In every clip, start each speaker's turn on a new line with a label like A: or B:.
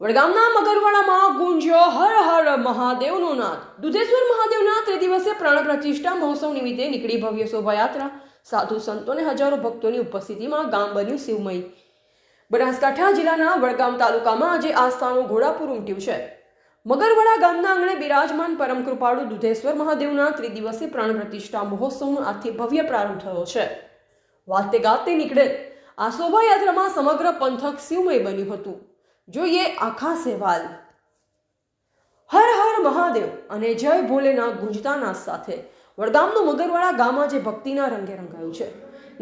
A: વડગામના મગરવાડામાં ગુંજ્યો હર હર મહાદેવનો નાદ. દુધેશ્વર મહાદેવના ત્રિદિવસીય પ્રાણ પ્રતિષ્ઠા મહોત્સવ નિમિત્તે નીકળી ભવ્ય શોભાયાત્રા. સાધુ સંતો અને હજારો ભક્તોની ઉપસ્થિતિમાં ગામ બન્યું શિવમય. બનાસકાંઠા જિલ્લાના વડગામ તાલુકામાં આજે આસ્થાનું ઘોડાપુર ઉમટ્યું છે. મગરવાડા ગામના આંગણે બિરાજમાન પરમ કૃપાળુ દુધેશ્વર મહાદેવના ત્રિદિવસીય પ્રાણ પ્રતિષ્ઠા મહોત્સવનો આજથી ભવ્ય પ્રારંભ થયો છે. વાતે ગાતે નીકળેલ આ શોભાયાત્રામાં સમગ્ર પંથક શિવમય બન્યું હતું. જોઈએ આખા સહેવાલ. હર હર મહાદેવ અને જય ભોલેનાથ ગુંજતા નાદ સાથે વડગામનું મગરવાડા ગામ આજે ભક્તિના રંગે રંગાયું છે.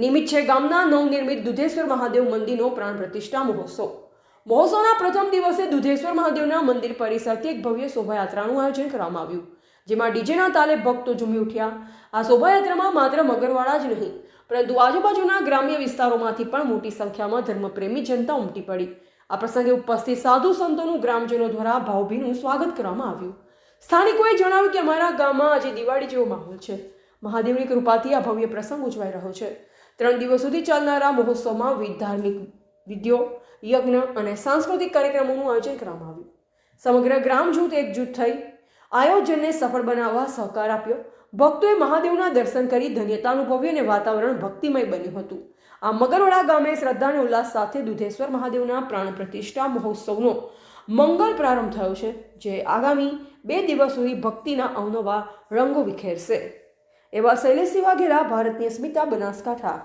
A: નિમિત્ત છે ગામના નવનિર્મિત દુધેશ્વર મહાદેવ મંદિરનો પ્રાણ પ્રતિષ્ઠા મહોત્સવ. મહોત્સવના પ્રથમ દિવસે દુધેશ્વર મહાદેવના મંદિર પરિસરથી એક ભવ્ય શોભાયાત્રાનું આયોજન કરવામાં આવ્યું, જેમાં ડીજેના તાલે ભક્તો ઝૂમી ઉઠ્યા. આ શોભાયાત્રામાં માત્ર મગરવાડા જ નહીં, પરંતુ આજુબાજુના ગ્રામ્ય વિસ્તારોમાંથી પણ મોટી સંખ્યામાં ધર્મપ્રેમી જનતા ઉમટી પડી. આ પ્રસંગે ઉપસ્થિત સાધુ સંતોનું ગ્રામજનો દ્વારા ભાવભીનું સ્વાગત કરવામાં આવ્યું. સ્થાનિકોએ જણાવ્યું કે અમારા ગામમાં આજે દિવાળી જેવો માહોલ છે. મહાદેવની કૃપાથી આ ભવ્ય પ્રસંગ ઉજવાઈ રહ્યો છે. 3 દિવસ સુધી ચાલનારા મહોત્સવમાં વિવિધ ધાર્મિક વિધિઓ, યજ્ઞ અને સાંસ્કૃતિક કાર્યક્રમોનું આયોજન કરવામાં આવ્યું. સમગ્ર ગ્રામ જૂથ એકજૂટ થઈ આયોજનને સફળ બનાવવા સહકાર આપ્યો. ભક્તોએ મહાદેવના દર્શન કરી ધન્યતા અનુભવી અને વાતાવરણ ભક્તિમય બન્યું હતું. આ મગરવાડા ગામે શ્રદ્ધા અને ઉલ્લાસ સાથે દુધેશ્વર મહાદેવના પ્રાણ પ્રતિષ્ઠા મહોત્સવનો મંગળ પ્રારંભ થયો છે, જે આગામી 2 દિવસ સુધી ભક્તિના અવનવા રંગો વિખેરશે. એવા શૈલેષ વાઘેલા, ભારતની અસ્મિતા, બનાસકાંઠા.